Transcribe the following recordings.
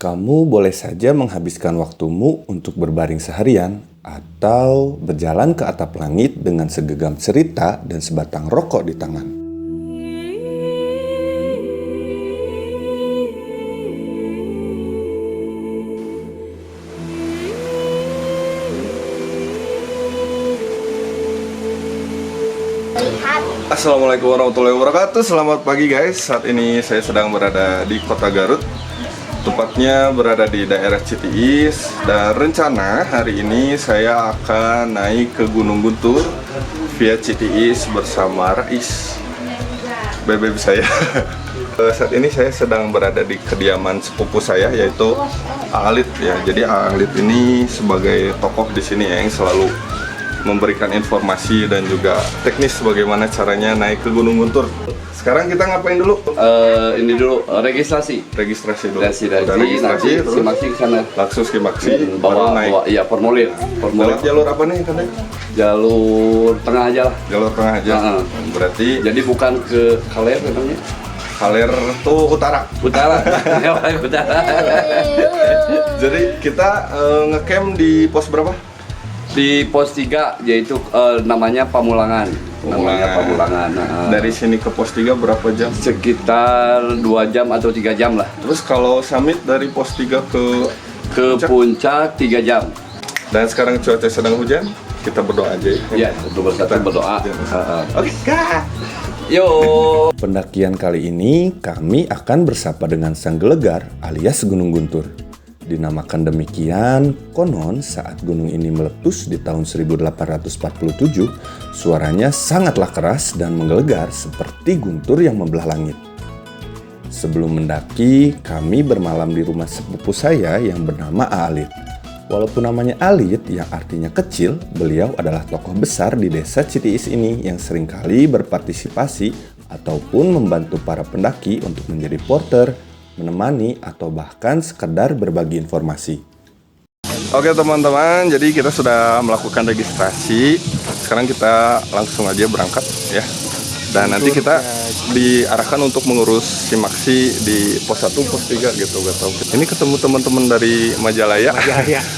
Kamu boleh saja menghabiskan waktumu untuk berbaring seharian atau berjalan ke atap langit dengan segenggam cerita dan sebatang rokok di tangan. Assalamualaikum warahmatullahi wabarakatuh. Selamat pagi guys. Saat ini saya sedang berada di kota Garut, tepatnya berada di daerah Citiis. Dan rencana hari ini saya akan naik ke Gunung Guntur via Citiis bersama Rais, bebek saya. Saat ini saya sedang berada di kediaman sepupu saya, yaitu Aalit ya. Jadi Aalit ini sebagai tokoh di sini ya, yang selalu memberikan informasi dan juga teknis bagaimana caranya naik ke Gunung Guntur. Sekarang kita ngapain dulu? Ini dulu registrasi Dulu. Registrasi terus Simaksi ke sana. Langsung Simaksi, bawa naik. Iya, formulir. Lewat jalur apa nih katanya? Jalur tengah aja lah. Jalur tengah aja. Berarti Jadi bukan ke Kaler namanya. Kaler tuh utara. Utara. Jadi kita ngecamp di pos berapa? Di pos 3 yaitu namanya Pamulangan. Dari sini ke pos 3 berapa jam? Sekitar 2 jam atau 3 jam lah. Terus kalau summit dari pos 3 ke puncak 3 jam. Dan sekarang cuaca sedang hujan, kita berdoa aja ya. Ya, bersatu berdoa. Oke, Kak. Yo. Pendakian kali ini kami akan bersapa dengan Sang Gelegar alias Gunung Guntur. Dinamakan demikian, konon saat gunung ini meletus di tahun 1847, suaranya sangatlah keras dan menggelegar seperti guntur yang membelah langit. Sebelum mendaki, kami bermalam di rumah sepupu saya yang bernama Aalit. Walaupun namanya Aalit yang artinya kecil, beliau adalah tokoh besar di desa Citiis ini yang seringkali berpartisipasi ataupun membantu para pendaki untuk menjadi porter, menemani, atau bahkan sekedar berbagi informasi. Oke teman-teman, jadi kita sudah melakukan registrasi. Sekarang kita langsung aja berangkat ya. Dan nanti kita diarahkan untuk mengurus Simaksi di pos 1, pos 3 gitu. Ini ketemu teman-teman dari Majalaya.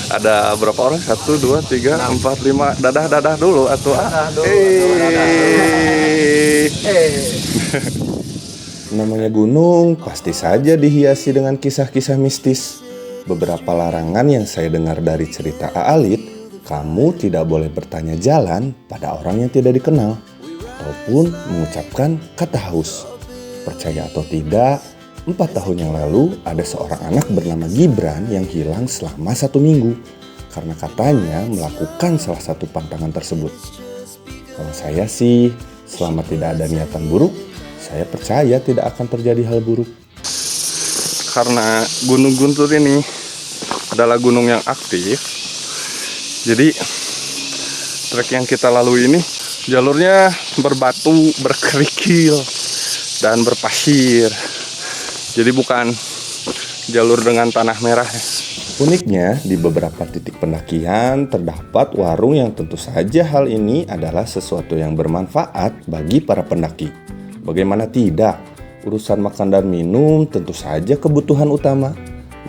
Ada berapa orang? 1, 2, 3, 4, 5. Dadah dulu atau Namanya gunung, pasti saja dihiasi dengan kisah-kisah mistis. Beberapa larangan yang saya dengar dari cerita Aalit, kamu tidak boleh bertanya jalan pada orang yang tidak dikenal, ataupun mengucapkan kata haus. Percaya atau tidak, 4 tahun yang lalu ada seorang anak bernama Gibran yang hilang selama 1 minggu, karena katanya melakukan salah satu pantangan tersebut. Kalau saya sih, selama tidak ada niatan buruk, saya percaya tidak akan terjadi hal buruk. Karena Gunung Guntur ini adalah gunung yang aktif, jadi trek yang kita lalui ini jalurnya berbatu, berkerikil, dan berpasir. Jadi bukan jalur dengan tanah merah. Uniknya, di beberapa titik pendakian terdapat warung yang tentu saja hal ini adalah sesuatu yang bermanfaat bagi para pendaki. Bagaimana tidak, urusan makan dan minum tentu saja kebutuhan utama.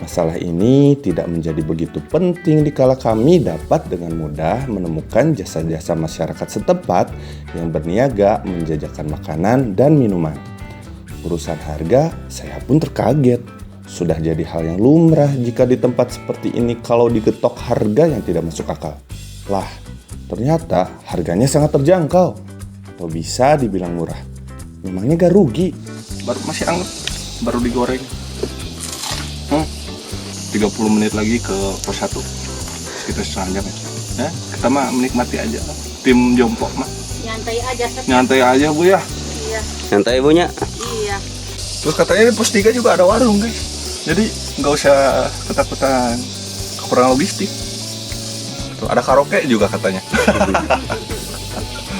Masalah ini tidak menjadi begitu penting dikala kami dapat dengan mudah menemukan jasa-jasa masyarakat setempat yang berniaga menjajakan makanan dan minuman. Urusan harga, saya pun terkaget. Sudah jadi hal yang lumrah jika di tempat seperti ini kalau digetok harga yang tidak masuk akal. Lah, ternyata harganya sangat terjangkau. Atau bisa dibilang murah. Memangnya gak rugi? Baru masih anget, baru digoreng. 30 menit lagi ke pos 1. Sekitar setengah jam ya. Kita mah menikmati aja. Tim jompo mah nyantai aja Bu ya. Iya. Santai ibunya. Iya. Terus katanya di pos 3 juga ada warung guys. Jadi nggak usah ketakutan kekurangan logistik. Tuh, ada karaoke juga katanya.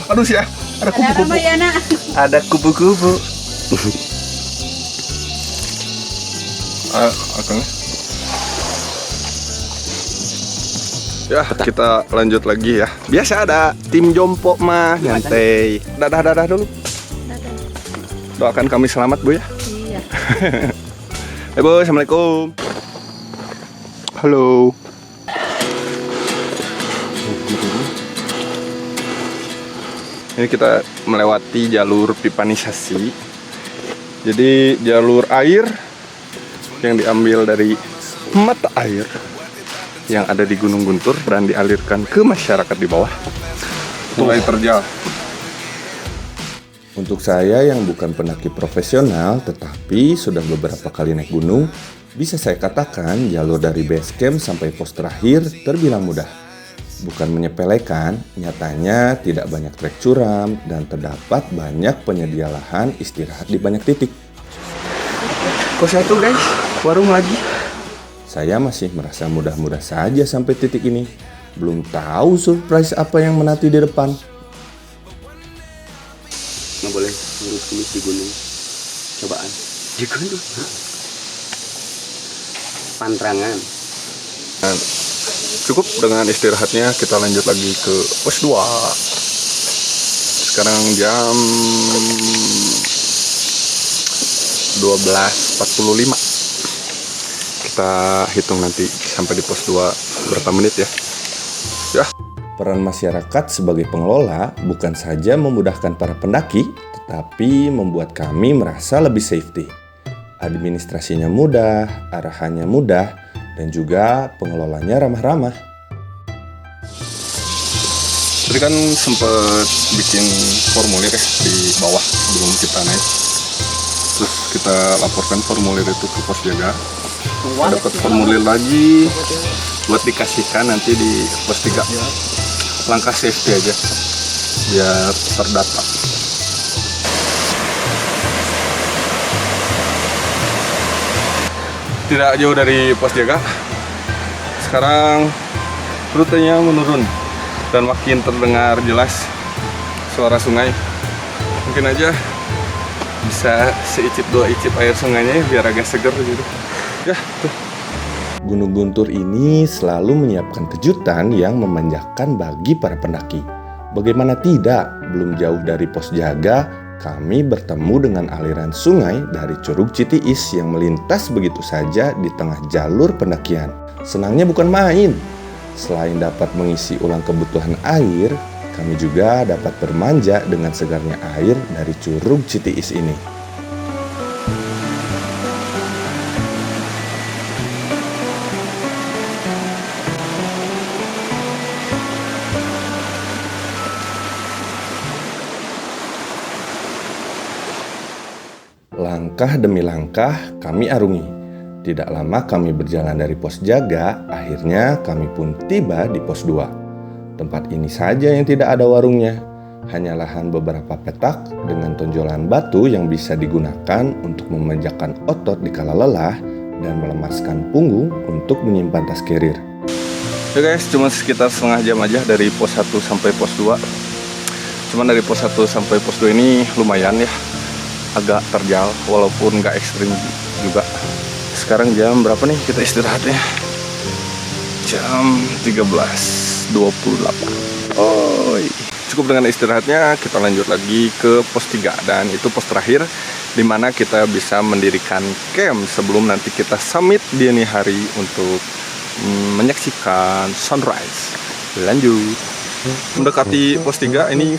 Aduh sih ya, ada kupu-kupu. Ada kupu-kupu. Ya, kita lanjut lagi ya. Biasa ada tim jompo mah nyantai. Dadah dulu. Doakan kami selamat Bu ya. Iya. Bu, assalamualaikum. Halo. Ini kita melewati jalur pipanisasi. Jadi jalur air yang diambil dari mata air yang ada di Gunung Guntur dan dialirkan ke masyarakat di bawah. Mulai terjal. Untuk saya yang bukan pendaki profesional tetapi sudah beberapa kali naik gunung, bisa saya katakan jalur dari base camp sampai pos terakhir terbilang mudah. Bukan menyepelekan, nyatanya tidak banyak trek curam dan terdapat banyak penyedia lahan istirahat di banyak titik. Pos 1 guys, warung lagi. Saya masih merasa mudah-mudah saja sampai titik ini. Belum tahu surprise apa yang menanti di depan. Nggak boleh ngurus kumis di gunung. Cobaan. Di gunung. Pantrangan. Cukup dengan istirahatnya, kita lanjut lagi ke pos 2. Sekarang jam 12.45. Kita hitung nanti sampai di pos 2 berapa menit ya. Peran masyarakat sebagai pengelola bukan saja memudahkan para pendaki, tetapi membuat kami merasa lebih safety. Administrasinya mudah, arahannya mudah, dan juga pengelolanya ramah-ramah. Tadi kan sempet bikin formulir ya di bawah sebelum kita naik. Terus kita laporkan formulir itu ke pos jaga. Dapat formulir lagi buat dikasihkan nanti di pos 3. Langkah safety aja biar terdata. Tidak jauh dari pos jaga. Sekarang rutenya menurun dan makin terdengar jelas suara sungai. Mungkin aja bisa seicip dua icip air sungainya biar agak seger gitu. Ya, tuh. Gunung Guntur ini selalu menyiapkan kejutan yang memanjakan bagi para pendaki. Bagaimana tidak, belum jauh dari pos jaga, kami bertemu dengan aliran sungai dari Curug Citiis yang melintas begitu saja di tengah jalur pendakian. Senangnya bukan main. Selain dapat mengisi ulang kebutuhan air, kami juga dapat bermanja dengan segarnya air dari Curug Citiis ini. Langkah demi langkah kami arungi. Tidak lama kami berjalan dari pos jaga, akhirnya kami pun tiba di pos 2. Tempat ini saja yang tidak ada warungnya. Hanya lahan beberapa petak dengan tonjolan batu yang bisa digunakan untuk memanjakan otot di kala lelah dan melemaskan punggung untuk menyimpan tas carrier. Ya guys, cuma sekitar setengah jam aja dari pos 1 sampai pos 2. Cuman dari pos 1 sampai pos 2 ini lumayan ya. Agak terjal walaupun nggak ekstrim juga. Sekarang jam berapa nih kita istirahatnya? Jam 13.28. Cukup dengan istirahatnya, kita lanjut lagi ke pos 3 dan itu pos terakhir di mana kita bisa mendirikan camp sebelum nanti kita summit dini hari untuk menyaksikan sunrise. Lanjut. Mendekati pos 3 ini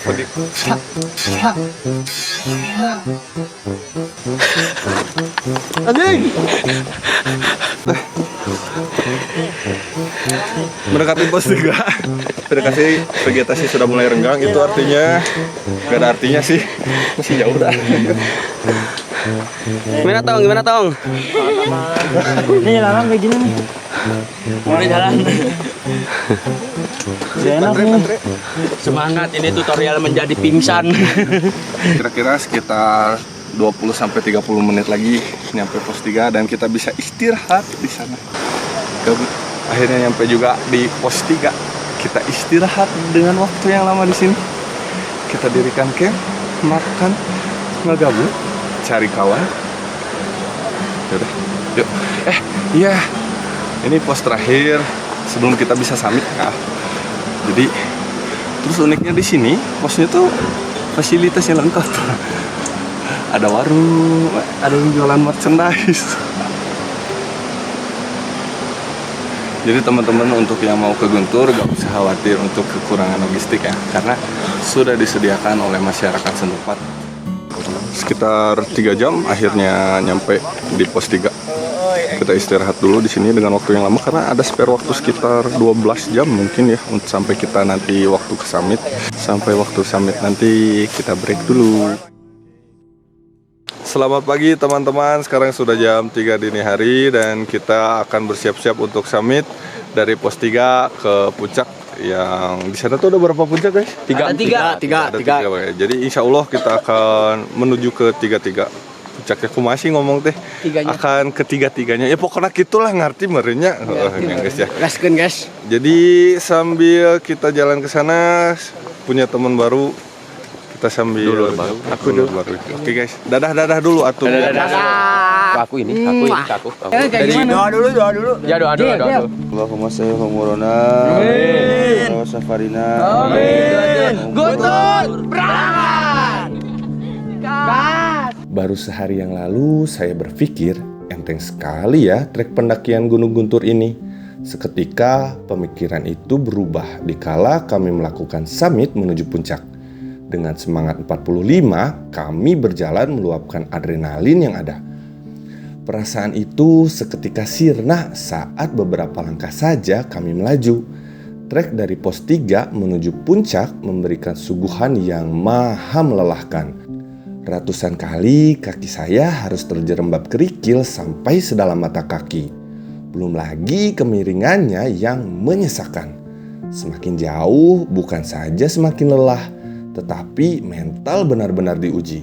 mendekati pos 3 vegetasi sudah mulai renggang. Itu artinya gak ada artinya sih, masih jauh dah. Gimana tong? Ini jalan kayak gini nih. Mulai jalan. Enak nih. Semangat, ini tutorial menjadi pingsan. Kira-kira sekitar 20-30 menit lagi nyampe pos 3 dan kita bisa istirahat di sana. Akhirnya nyampe juga di pos 3. Kita istirahat dengan waktu yang lama di sini. Kita dirikan camp, makan, ngegabut, cari kawan. Yaudah, yuk. Iya. Ini pos terakhir sebelum kita bisa summit. Nah, jadi terus uniknya di sini posnya tuh fasilitasnya lengkap. Ada warung, ada yang jualan merchandise. Jadi teman-teman untuk yang mau ke Guntur gak usah khawatir untuk kekurangan logistik ya, karena sudah disediakan oleh masyarakat setempat. Sekitar 3 jam akhirnya nyampe di pos 3. Kita istirahat dulu di sini dengan waktu yang lama karena ada spare waktu sekitar 12 jam mungkin ya untuk sampai kita nanti waktu ke summit. Sampai waktu summit nanti kita break dulu. Selamat pagi teman-teman, sekarang sudah jam 3 dini hari dan kita akan bersiap-siap untuk summit dari pos 3 ke puncak. Yang di sana tuh ada berapa puncak guys? Tiga. Ada tiga. Jadi insya Allah kita akan menuju ke tiga. Puncaknya aku masih ngomong teh Tiganya. akan ketiga-tiganya. Ya pokoknya gitulah ngerti merenya. Guys ya. Gaskeun guys. Jadi sambil kita jalan ke sana punya teman baru, kita sambil aku dulu baru. Oke guys, dadah dulu atuh. Aku ini, aku. Dari doa dulu. Ya doa dulu. Allahumma sholli ala Maulana. Amin. Safarina. Amin. Guntur berangkat. Baru sehari yang lalu saya berpikir enteng sekali ya trek pendakian Gunung Guntur ini. Seketika pemikiran itu berubah dikala kami melakukan summit menuju puncak. Dengan semangat 45, kami berjalan meluapkan adrenalin yang ada. Perasaan itu seketika sirna saat beberapa langkah saja kami melaju. Trek dari pos 3 menuju puncak memberikan suguhan yang maha melelahkan. Ratusan kali kaki saya harus terjerembab kerikil sampai sedalam mata kaki. Belum lagi kemiringannya yang menyesakan. Semakin jauh bukan saja semakin lelah, tetapi mental benar-benar diuji.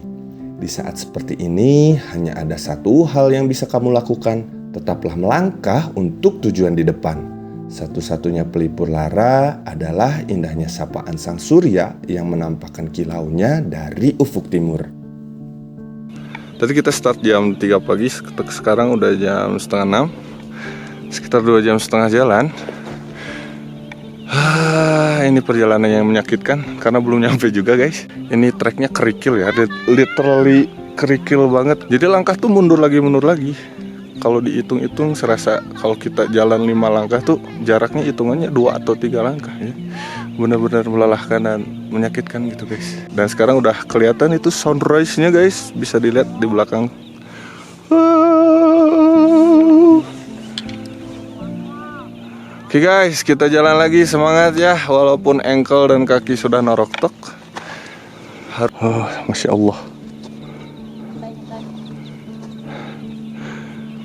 Di saat seperti ini hanya ada satu hal yang bisa kamu lakukan. Tetaplah melangkah untuk tujuan di depan. Satu-satunya pelipur lara adalah indahnya sapaan sang surya yang menampakkan kilaunya dari ufuk timur. Tadi kita start jam 3 pagi, sekarang udah jam setengah 6. Sekitar 2 jam setengah jalan. Ini perjalanan yang menyakitkan karena belum nyampe juga guys. Ini treknya kerikil ya, literally kerikil banget. Jadi langkah tuh mundur lagi. Kalau dihitung-hitung serasa kalau kita jalan 5 langkah tuh jaraknya hitungannya 2 atau 3 langkah ya. Benar-benar melelahkan dan menyakitkan gitu guys. Dan sekarang udah kelihatan itu sunrise-nya guys, bisa dilihat di belakang. Oke guys, kita jalan lagi, semangat ya. Walaupun ankle dan kaki sudah noroktok. Masya Allah.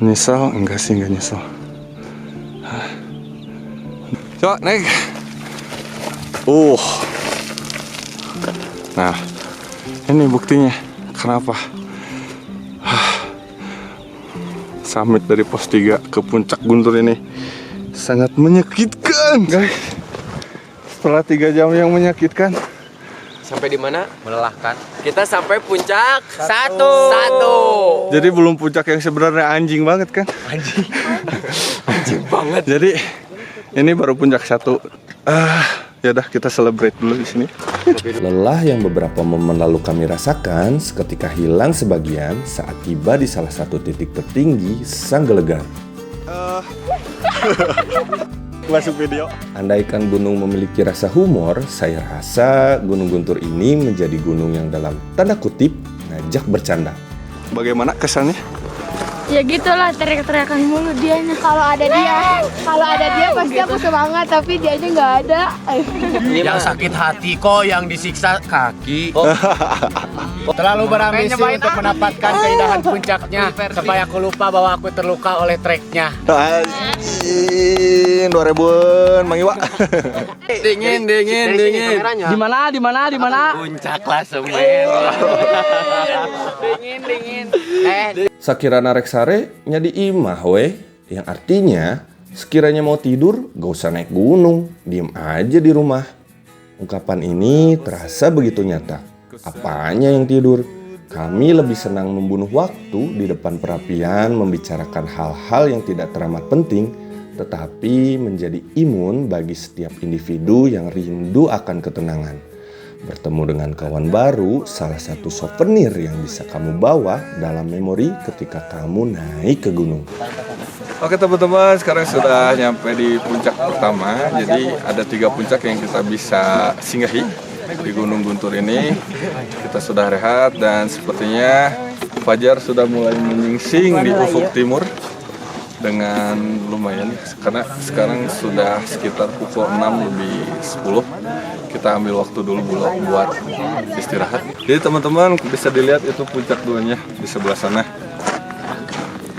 Nyesal? Enggak sih, enggak nyesal. Coba naik. Nah, ini buktinya kenapa summit dari pos 3 ke puncak Guntur ini sangat menyakitkan guys. Setelah 3 jam yang menyakitkan, Sampai di mana? Melelahkan. Kita sampai puncak satu. jadi belum puncak yang sebenarnya anjing banget kan? Anjing banget. Jadi ini baru puncak 1. Ya udah kita celebrate dulu di sini. Lelah yang beberapa momen lalu kami rasakan seketika hilang sebagian saat tiba di salah satu titik tertinggi Sanggelegar. Masuk video. Andaikan gunung memiliki rasa humor, saya rasa Gunung Guntur ini menjadi gunung yang dalam tanda kutip ngajak bercanda. Bagaimana kesannya? Ya gitulah, teriak-teriakan mulu dianya. Kalau ada dia pasti aku semangat, tapi dianya nggak ada. Yang sakit hati kok, yang disiksa kaki. Terlalu berambisi untuk mendapatkan keindahan puncaknya, supaya aku lupa bahwa aku terluka oleh treknya. Anjing, 2000-an, Mang Iwa. Dingin. Di mana? Puncak lah semua. Dingin. Sakirana reksare nyadi imah we, yang artinya sekiranya mau tidur gak usah naik gunung, diem aja di rumah. Ungkapan ini terasa begitu nyata. Apanya yang tidur? Kami lebih senang membunuh waktu di depan perapian membicarakan hal-hal yang tidak teramat penting, tetapi menjadi imun bagi setiap individu yang rindu akan ketenangan. Bertemu dengan kawan baru, salah satu souvenir yang bisa kamu bawa dalam memori ketika kamu naik ke gunung. Oke teman-teman, sekarang sudah nyampe di puncak pertama. Jadi ada 3 puncak yang kita bisa singgahi di Gunung Guntur ini. Kita sudah rehat dan sepertinya fajar sudah mulai menyingsing di ufuk timur dengan lumayan, karena sekarang sudah sekitar pukul 6 lebih 10. Kita ambil waktu dulu buat istirahat. Jadi teman-teman bisa dilihat itu puncak 2-nya di sebelah sana.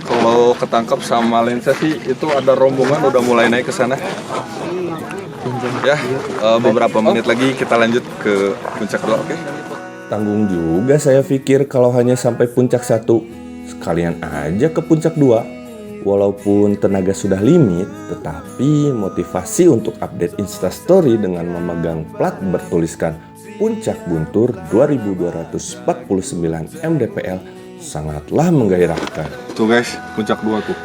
Kalau ketangkap sama lensa sih itu ada rombongan udah mulai naik ke sana. Ya, beberapa menit lagi kita lanjut ke puncak 2, oke? Tanggung juga saya pikir kalau hanya sampai puncak 1. Sekalian aja ke puncak 2. Walaupun tenaga sudah limit, tetapi motivasi untuk update Instastory dengan memegang plat bertuliskan Puncak Guntur 2249 mdpl sangatlah menggairahkan. Tuh guys, puncak 2 tuh.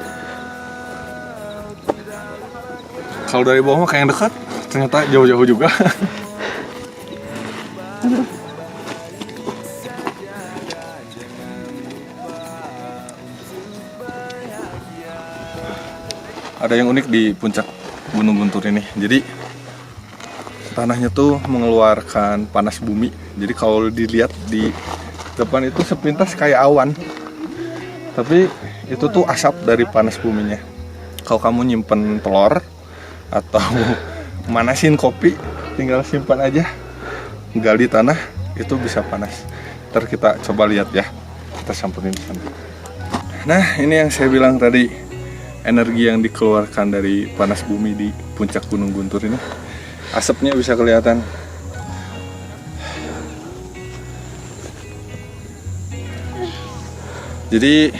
Kalau dari bawah mah kayak yang dekat, ternyata jauh-jauh juga. Ada yang unik di puncak Gunung Guntur ini. Jadi tanahnya tuh mengeluarkan panas bumi. Jadi kalau dilihat di depan itu sepintas kayak awan, tapi itu tuh asap dari panas buminya. Kalau kamu nyimpen telur atau manasin kopi, tinggal simpan aja, gali tanah, itu bisa panas. Ntar kita coba lihat ya, kita samperin di sana. Nah, ini yang saya bilang tadi, energi yang dikeluarkan dari panas bumi di puncak Gunung Guntur ini. Asapnya bisa kelihatan. Jadi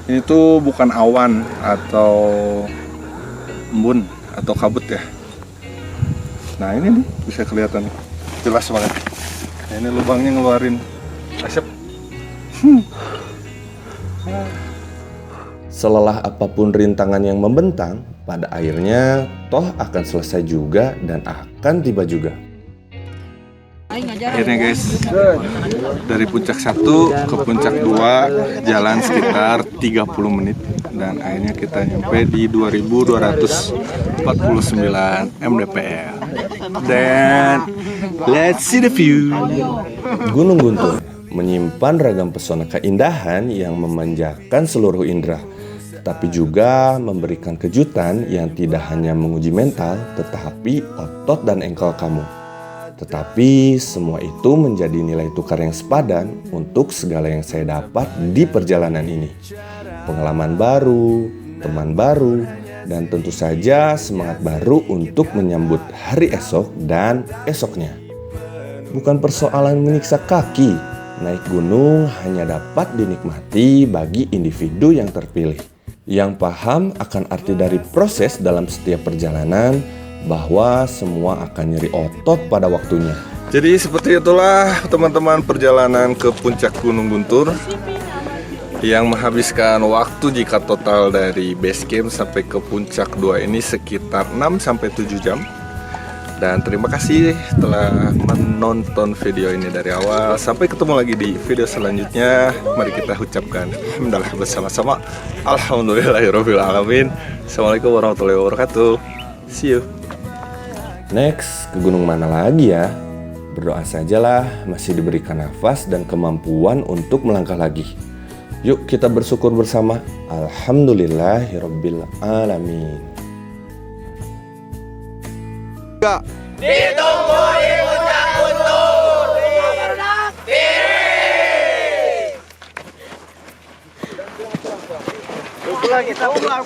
ini tuh bukan awan atau embun atau kabut ya. Nah ini nih bisa kelihatan jelas banget. Nah, ini lubangnya ngeluarin asap. Selelah apapun rintangan yang membentang, pada akhirnya toh akan selesai juga dan akan tiba juga. Akhirnya guys, dari puncak 1 ke puncak 2 jalan sekitar 30 menit dan akhirnya kita nyampe di 2249 mdpl. Dan let's see the view. Gunung Guntur menyimpan ragam pesona keindahan yang memanjakan seluruh indera, tapi juga memberikan kejutan yang tidak hanya menguji mental, tetapi otot dan engkel kamu. Tetapi semua itu menjadi nilai tukar yang sepadan untuk segala yang saya dapat di perjalanan ini. Pengalaman baru, teman baru, dan tentu saja semangat baru untuk menyambut hari esok dan esoknya. Bukan persoalan menyiksa kaki, naik gunung hanya dapat dinikmati bagi individu yang terpilih, yang paham akan arti dari proses dalam setiap perjalanan, bahwa semua akan nyeri otot pada waktunya. Jadi seperti itulah teman-teman perjalanan ke puncak Gunung Guntur yang menghabiskan waktu jika total dari base camp sampai ke puncak 2 ini sekitar 6-7 jam. Dan terima kasih telah menonton video ini dari awal. Sampai ketemu lagi di video selanjutnya. Mari kita ucapkan alhamdulillah bersama-sama. Alhamdulillahirobbilalamin. Assalamualaikum warahmatullahi wabarakatuh. See you. Next, ke gunung mana lagi ya? Berdoa sajalah masih diberikan nafas dan kemampuan untuk melangkah lagi. Yuk kita bersyukur bersama. Alhamdulillahirabbil alamin. Ditunggu di puncak Guntur. Diri. Kita pulang.